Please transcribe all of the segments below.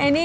NA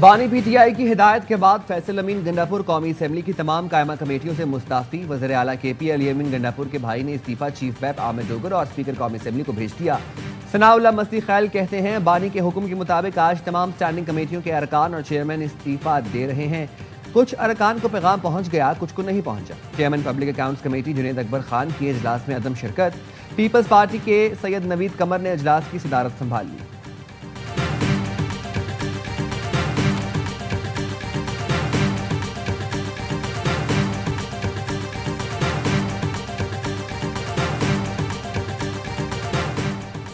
بانی P T I کی ہدایت کے بعد فیصل امین گنڈاپور قومی اسمبلی کی تمام قائمہ کمیٹیوں سے مستعفی. وزیر اعلیٰ کے پی علی امین گنڈاپور کے بھائی نے استعفیٰ چیف ویپ عامر ڈوگر اور اسپیکر قومی اسمبلی کو بھیج دیا. ثناء اللہ مستی خیل کہتے ہیں بانی کے حکم کے مطابق آج تمام اسٹینڈنگ کمیٹیوں کے ارکان اور چیئرمین استعفیٰ دے رہے ہیں. کچھ ارکان کو پیغام پہنچ گیا, کچھ کو نہیں پہنچا. Chairman public accounts committee Junaid Akbar Khan کی اجلاس میں عدم شرکت. پیپلز پارٹی کے سید نوید قمر نے اجلاس کی صدارت سنبھال لی.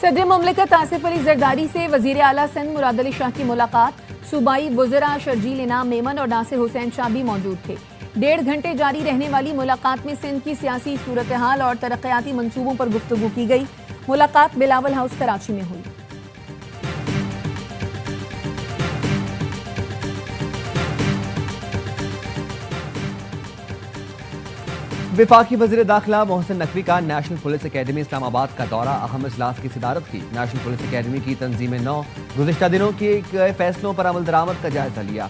صدر مملکت آصف علی زرداری سے وزیر اعلیٰ سندھ مراد علی شاہ کی ملاقات. صوبائی وزراء شرجیل انعام میمن اور ناصر حسین شاہ بھی موجود تھے. 1.5 گھنٹے جاری رہنے والی ملاقات میں سندھ کی سیاسی صورتحال اور ترقیاتی منصوبوں پر گفتگو کی گئی. ملاقات بلاول ہاؤس کراچی میں ہوئی. وفاقی وزیر داخلہ محسن نقوی کا نیشنل پولیس اکیڈمی اسلام آباد کا دورہ. اہم اجلاس کی صدارت کی. نیشنل پولیس اکیڈمی کی تنظیم نو گزشتہ دنوں کے فیصلوں پر عمل درآمد کا جائزہ لیا.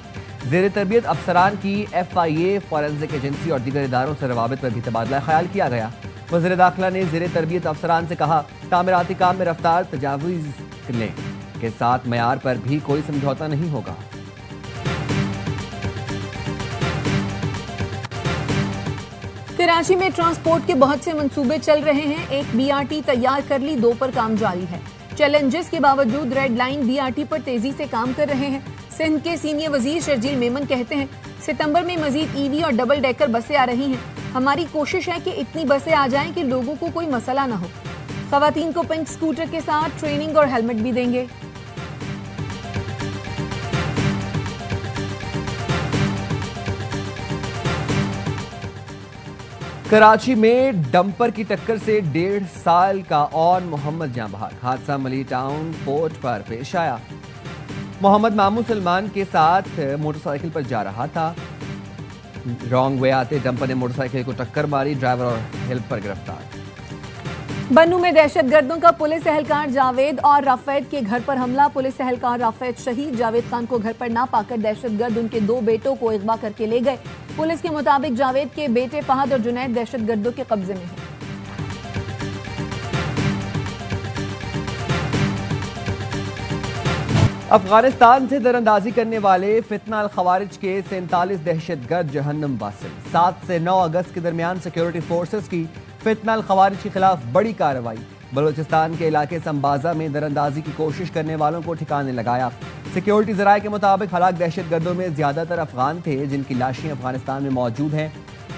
زیر تربیت افسران کی FIA فورینزک ایجنسی اور دیگر اداروں سے روابط پر بھی تبادلہ خیال کیا گیا. وزیر داخلہ نے زیر تربیت افسران سے کہا تعمیراتی کام میں رفتار تجاوز کرنے کے ساتھ معیار پر بھی کوئی سمجھوتا نہیں ہوگا. کراچی میں ٹرانسپورٹ کے بہت سے منصوبے چل رہے ہیں. ایک BRT تیار کر لی, 2 پر کام جاری ہے. چیلنجز کے باوجود ریڈ لائن BRT پر تیزی سے کام کر رہے ہیں. سندھ کے سینئر وزیر شرجیل میمن کہتے ہیں ستمبر میں مزید EV اور ڈبل ڈیکر بسیں آ رہی ہیں. ہماری کوشش ہے کہ اتنی بسیں آ جائیں کہ لوگوں کو کوئی مسئلہ نہ ہو. خواتین کو پنک سکوٹر کے ساتھ ٹریننگ اور ہیلمٹ بھی دیں گے. کراچی میں ڈمپر کی ٹکر سے 1.5 سال کا اون محمد جاں بحق. حادثہ ملی ٹاؤن پورٹ پر پیش آیا. محمد مامو سلمان کے ساتھ موٹر سائیکل پر جا رہا تھا. رانگ وے آتے ڈمپر نے موٹر سائیکل کو ٹکر ماری. ڈرائیور اور ہیلپر گرفتار. بنو میں دہشت گردوں کا پولیس اہلکار جاوید اور رافید کے گھر پر حملہ. پولیس اہلکار رافید شہید. جاوید خان کو گھر پر نہ پا کر دہشت گرد ان کے 2 بیٹوں کو اغوا کر کے لے گئے. پولیس کے مطابق جاوید کے بیٹے فہد اور جنید دہشت گردوں کے قبضے میں ہیں. افغانستان سے دراندازی کرنے والے فتنہ الخوارج کے 47 دہشت گرد جہنم واصل. 7 سے 9 اگست کے درمیان سیکیورٹی فورسز کی فتنہ الخوارج کے خلاف بڑی کارروائی. بلوچستان کے علاقے سمبازا میں دراندازی کی کوشش کرنے والوں کو ٹھکانے لگایا. سیکیورٹی ذرائع کے مطابق ہلاک دہشت گردوں میں زیادہ تر افغان تھے جن کی لاشیں افغانستان میں موجود ہیں.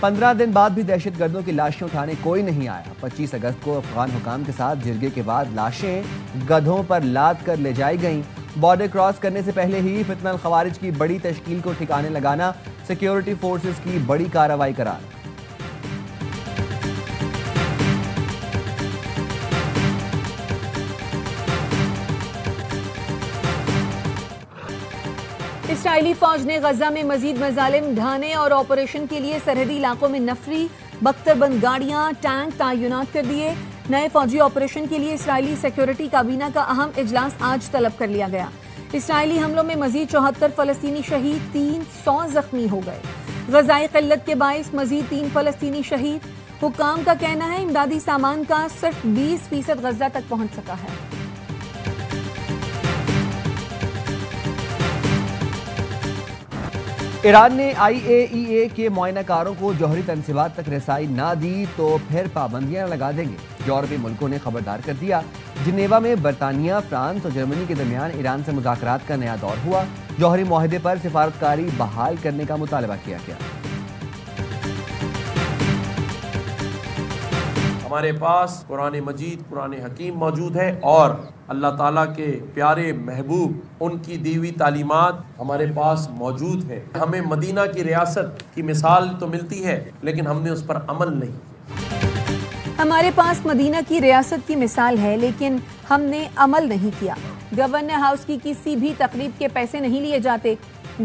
15 دن بعد بھی دہشت گردوں کی لاشیں اٹھانے کوئی نہیں آیا. 25 اگست کو افغان حکام کے ساتھ جرگے کے بعد لاشیں گدھوں پر لاد کر لے جائی گئیں. بارڈر کراس کرنے سے پہلے ہی فتنہ الخوارج کی بڑی تشکیل کو ٹھکانے لگانا سیکیورٹی فورسز کی بڑی کارروائی قرار. اسرائیلی فوج نے غزہ میں مزید مظالم ڈھانے اور آپریشن کے لیے سرحدی علاقوں میں نفری بختر بند گاڑیاں ٹینک تعینات کر دیے. نئے فوجی آپریشن کے لیے اسرائیلی سیکیورٹی کابینہ کا اہم اجلاس آج طلب کر لیا گیا. اسرائیلی حملوں میں مزید 74 فلسطینی شہید, 300 زخمی ہو گئے. غذائی قلت کے باعث مزید 3 فلسطینی شہید. حکام کا کہنا ہے امدادی سامان کا صرف 20% غزہ تک پہنچ سکا ہے. ایران نے IAEA کے معائنہ کاروں کو جوہری تنصیبات تک رسائی نہ دی تو پھر پابندیاں لگا دیں گے. یورپی ملکوں نے خبردار کر دیا. جنیوا میں برطانیہ، فرانس اور جرمنی کے درمیان ایران سے مذاکرات کا نیا دور ہوا. جوہری معاہدے پر سفارتکاری بحال کرنے کا مطالبہ کیا گیا. ہمارے پاس قرآن مجید، قرآن حکیم موجود ہے اور اللہ تعالیٰ کے پیارے محبوب ان کی دی ہوئی تعلیمات ہمارے پاس موجود ہے. ہمیں مدینہ کی ریاست کی مثال تو ملتی ہے لیکن ہم نے اس پر عمل نہیں کیا. ہمارے پاس مدینہ کی ریاست کی مثال ہے لیکن ہم نے عمل نہیں کیا. گورنر ہاؤس کی کسی بھی تقریب کے پیسے نہیں لیے جاتے.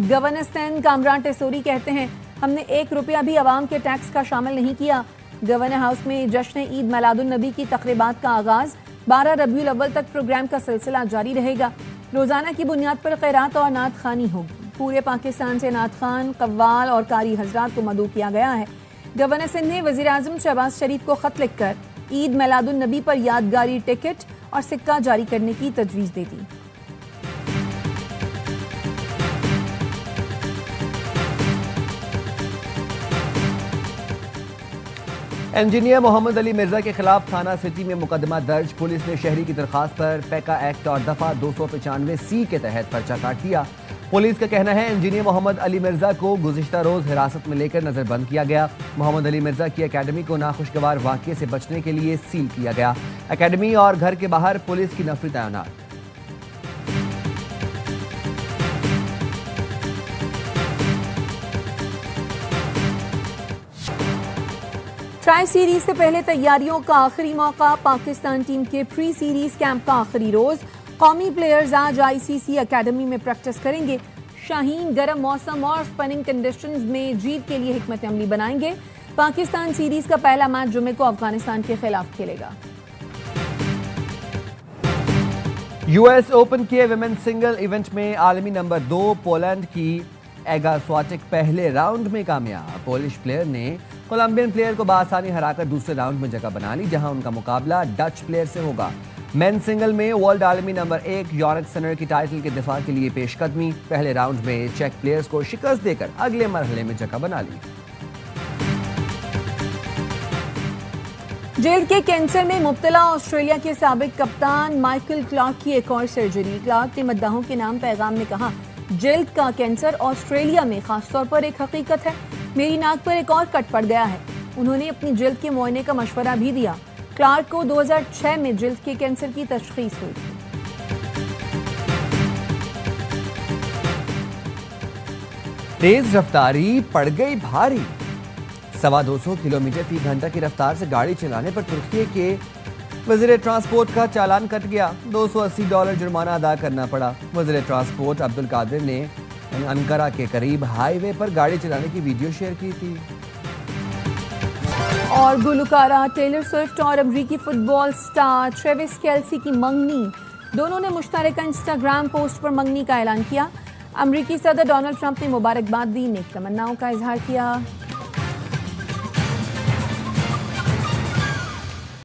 گورنر سندھ کامران ٹیسوری کہتے ہیں ہم نے 1 روپیہ بھی عوام کے ٹیکس کا شامل نہیں کیا. گورنر ہاؤس میں جشن عید میلاد النبی کی تقریبات کا آغاز. 12 ربیع الاول تک پروگرام کا سلسلہ جاری رہے گا. روزانہ کی بنیاد پر خیرات اور نعت خوانی ہوگی. پورے پاکستان سے نعت خوان، قوال اور قاری حضرات کو مدعو کیا گیا ہے۔ گورنر سندھ نے وزیر اعظم شہباز شریف کو خط لکھ کر عید میلاد النبی پر یادگاری ٹکٹ اور سکہ جاری کرنے کی تجویز دے دی۔ انجینئر محمد علی مرزا کے خلاف تھانہ سٹی میں مقدمہ درج، پولیس نے شہری کی درخواست پر پیکا ایکٹ اور دفعہ 295C کے تحت پرچہ کاٹ دیا۔ پولیس کا کہنا ہے انجینئر محمد علی مرزا کو گزشتہ روز حراست میں لے کر نظر بند کیا گیا۔ محمد علی مرزا کی اکیڈمی کو ناخوشگوار واقعے سے بچنے کے لیے سیل کیا گیا۔ اکیڈمی اور گھر کے باہر پولیس کی نفری تعینات۔ ٹرائی سیریز سے پہلے تیاریوں کا آخری موقع، پاکستان ٹیم کے پری سیریز کیمپ کا آخری روز۔ قومی پلیئرز آج ICC اکیڈمی میں پریکٹس کریں گے۔ شاہین گرم موسم اور سپننگ کنڈیشنز میں جیت کے لیے حکمت عملی بنائیں گے۔ پاکستان سیریز کا پہلا میچ جمعے کو افغانستان کے خلاف کھیلے گا۔ US اوپن کے ویمن سنگل ایونٹ میں عالمی نمبر 2 پولینڈ کی ایگا سواٹیک پہلے راؤنڈ میں کامیاب۔ پولش پلیئر نے کولمبین پلیئر کو بآسانی ہرا کر دوسرے راؤنڈ میں جگہ بنا لی، جہاں ان کا مقابلہ ڈچ پلیئر سے ہوگا۔ مین سنگل میں ورلڈ عالمی نمبر 1 یورک سنر کی ٹائٹل کے دفاع کے لیے پیش قدمی، پہلے راؤنڈ میں چیک پلیئرز کو شکست دے کر اگلے مرحلے میں جگہ بنا لی۔ جلد کے کینسر میں مبتلا آسٹریلیا کے سابق کپتان مائیکل کلارک کی ایک اور سرجری۔ کلارک نے مداحوں کے نام پیغام میں کہا، جلد کا کینسر آسٹریلیا میں خاص طور پر ایک حقیقت ہے۔ میری ناک پر ایک اور کٹ پڑ گیا ہے۔ انہوں نے اپنی جلد کے معائنے کا مشورہ بھی دیا۔ کلارک کو 2006 میں جلد کے کینسر کی تشخیص ہوئی تھی۔ تیز رفتاری پڑ گئی بھاری، 250 کلومیٹر فی گھنٹہ کی رفتار سے گاڑی چلانے پر ترکی کے وزیر ٹرانسپورٹ کا چالان کٹ گیا، $280 جرمانہ ادا کرنا پڑا۔ وزیر ٹرانسپورٹ عبدالقادر نے انقرہ کے قریب ہائی وے پر گاڑی چلانے کی ویڈیو شیئر کی تھی۔ اور گلوکارہ ٹیلر سوئفٹ اور امریکی فٹ بال سٹار ٹریوس کیلسی کی منگنی، دونوں نے مشترکہ انسٹاگرام پوسٹ پر منگنی کا اعلان کیا۔ امریکی صدر ڈونلڈ ٹرمپ نے مبارکباد دی، نیک تمناؤں کا اظہار کیا۔